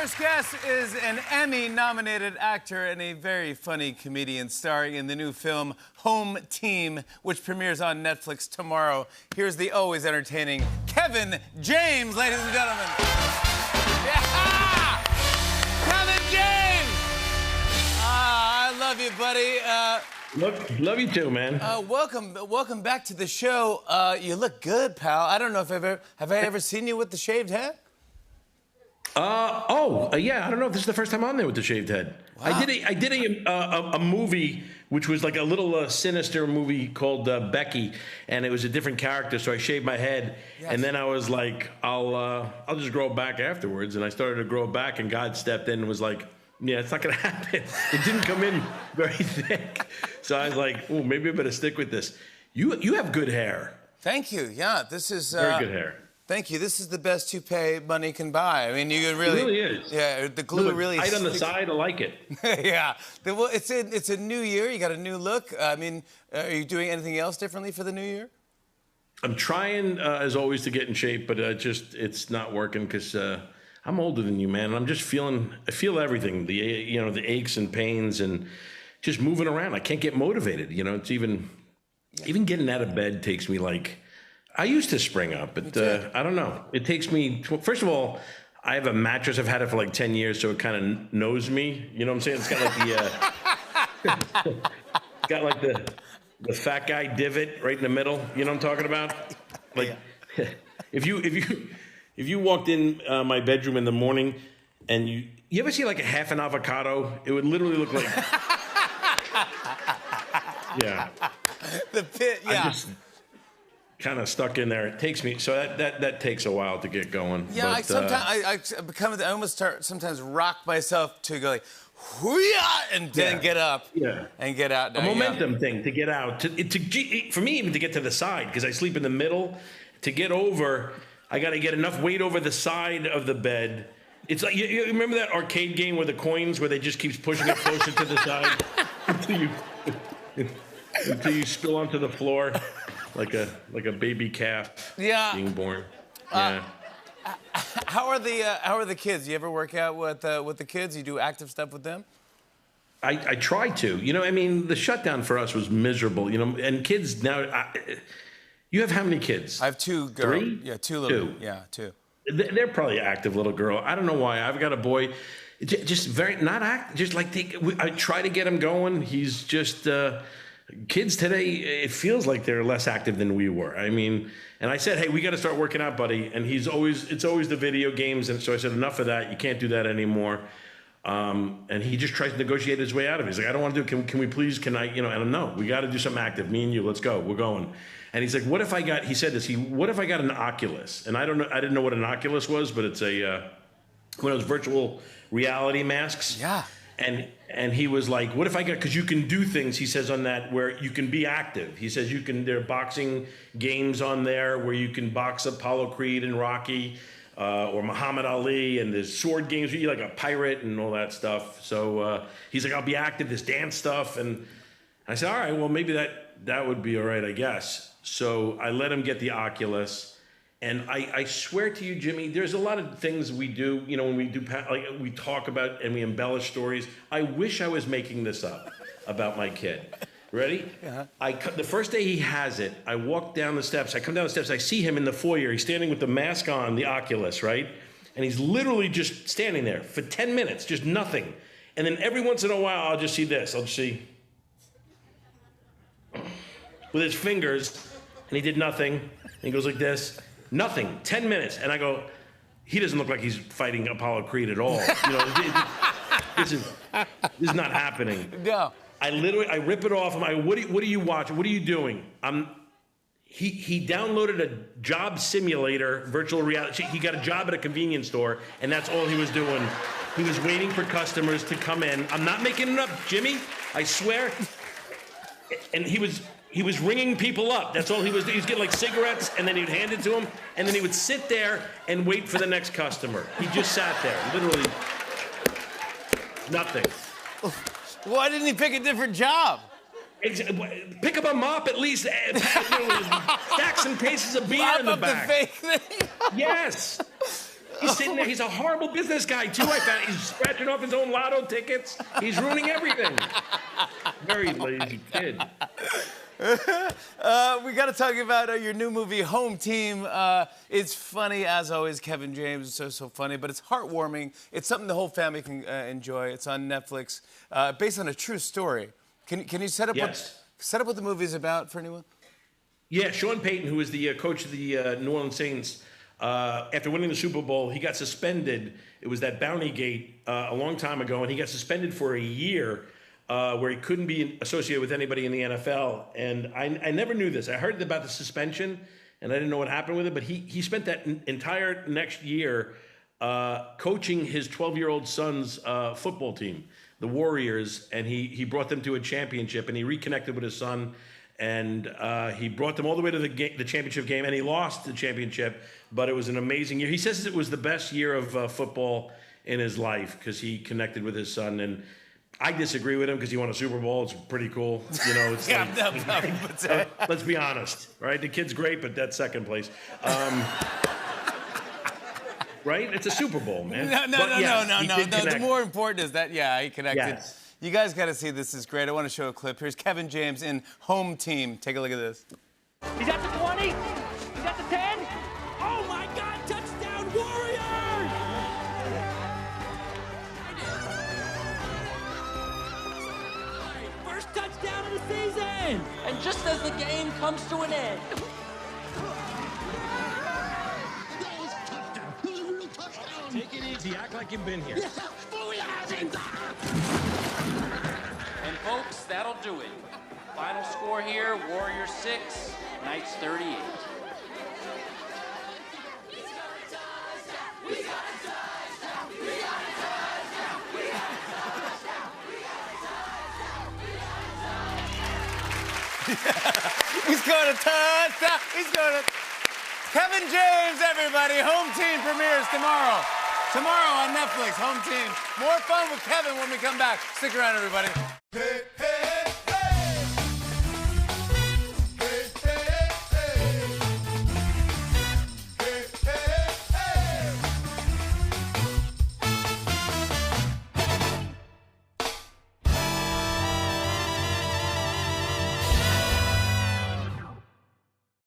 first guest is an Emmy-nominated actor and a very funny comedian starring in the new film Home Team, which premieres on Netflix tomorrow. Here's the always entertaining Kevin James, ladies and gentlemen. Yeah! Kevin James! I love you, buddy. Love you too, man. Welcome back to the show. You look good, pal. I don't know if have I ever seen you with the shaved head? Yeah. I don't know if this is the first time on there with the shaved head. Wow. I did a movie which was like a little sinister movie called Becky, and it was a different character. So I shaved my head, yes. And then I was like, I'll just grow it back afterwards, and I started to grow it back, and God stepped in and was like, yeah, it's not gonna happen. It didn't come in very thick, so I was like, oh, maybe I better stick with this. You have good hair. Thank you. Yeah, this is very good hair. Thank you. This is the best toupee money can buy. I mean, you can really. It really is. Yeah, the glue really. Tight on the side, I like it. Yeah. Well, it's a new year. You got a new look. I mean, are you doing anything else differently for the new year? I'm trying, as always, to get in shape, but it's not working because I'm older than you, man. And I'm just I feel everything. The aches and pains and just moving around. I can't get motivated. It's even getting out of bed takes me like. I used to spring up, but I don't know. It takes me, first of all, I have a mattress. I've had it for like 10 years, so it kind of knows me. You know what I'm saying? It's got like it's got like the fat guy divot right in the middle. You know what I'm talking about? Like, if you walked in my bedroom in the morning and you ever see like a half an avocado? It would literally look like, yeah. The pit, yeah. Kind of stuck in there. It takes me that takes a while to get going. Yeah, but, I almost start sometimes rock myself to go like, hoo-yah, and then get up, and get out. A momentum thing to get out. For me, even to get to the side because I sleep in the middle. To get over, I got to get enough weight over the side of the bed. It's like you remember that arcade game with the coins where they just keeps pushing it closer to the side until you spill onto the floor. Like a baby calf being born. Yeah. How are the kids? You ever work out with the kids? You do active stuff with them? I try to. I mean, the shutdown for us was miserable. And kids now. You have how many kids? I have two girls. 3? Yeah, two little. Yeah, 2. They're probably active little girl. I don't know why. I've got a boy. Just very not active. Just like I try to get him going. He's just. Kids today, it feels like they're less active than we were. I mean, and I said, hey, we got to start working out, buddy. And it's always the video games. And so I said, enough of that. You can't do that anymore. And he just tries to negotiate his way out of it. He's like, I don't want to do it. Can we please, and I'm no, we got to do something active. Me and you, let's go. We're going. And he's like, what if I got an Oculus? And I didn't know what an Oculus was, but it's one of those virtual reality masks. Yeah. And he was like, what if I got, because you can do things, he says, on that where you can be active. He says there are boxing games on there where you can box Apollo Creed and Rocky or Muhammad Ali, and there's sword games where you're like a pirate and all that stuff. So he's like, I'll be active, this dance stuff. And I said, all right, well, maybe that would be all right, I guess. So I let him get the Oculus. And I swear to you, Jimmy, there's a lot of things we do, when we do, like we talk about and we embellish stories. I wish I was making this up about my kid. Ready? Yeah. The first day he has it, I walk down the steps. I come down the steps. I see him in the foyer. He's standing with the mask on, the Oculus, right? And he's literally just standing there for 10 minutes, just nothing. And then every once in a while, I'll just see this. I'll just see with his fingers, and he did nothing. And he goes like this. Nothing. 10 minutes. And I go, he doesn't look like he's fighting Apollo Creed at all. This is not happening. No. I rip it off. I'm like, what are you watching? What are you doing? He downloaded a job simulator, virtual reality. He got a job at a convenience store, and that's all he was doing. He was waiting for customers to come in. I'm not making it up, Jimmy. I swear. And he was ringing people up. That's all he was doing. He was getting like cigarettes, and then he'd hand it to them, and then he would sit there and wait for the next customer. He just sat there, literally nothing. Why didn't he pick a different job? Pick up a mop at least. Stack some cases of beer in the back. The fake thing. Yes. He's sitting there. He's a horrible business guy, too. I found he's scratching off his own lotto tickets. He's ruining everything. Very lazy kid. We got to talk about your new movie, Home Team. It's funny, as always. Kevin James is so funny, but it's heartwarming. It's something the whole family can enjoy. It's on Netflix, based on a true story. Can you set up what the movie's about for anyone? Yeah, Sean Payton, who is the coach of the New Orleans Saints, after winning the Super Bowl, he got suspended. It was that Bounty Gate a long time ago, and he got suspended for a year. Where he couldn't be associated with anybody in the NFL. And I never knew this. I heard about the suspension, and I didn't know what happened with it, but he spent that entire next year coaching his 12-year-old son's football team, the Warriors, and he brought them to a championship, and he reconnected with his son, and he brought them all the way to the championship game, and he lost the championship, but it was an amazing year. He says it was the best year of football in his life because he connected with his son, and I disagree with him because he won a Super Bowl. It's pretty cool. You know, it's let's be honest, right? The kid's great, but that's second place. Right? It's a Super Bowl, man. No. The more important is that, he connected. Yes. You guys got to see this. Is great. I want to show a clip. Here's Kevin James in Home Team. Take a look at this. He's at the 20. He's at the 10. Oh, my God. Touchdown, Warriors! First touchdown of the season. And just as the game comes to an end. That was a touchdown. That was a real touchdown. Take it easy. Act like you've been here. Yeah, fully hasn't. And folks, that'll do it. Final score here, Warriors 6, Knights 38. He's going to touchdown. He's going to... Kevin James, everybody. Home Team premieres tomorrow. Tomorrow on Netflix, Home Team. More fun with Kevin when we come back. Stick around, everybody.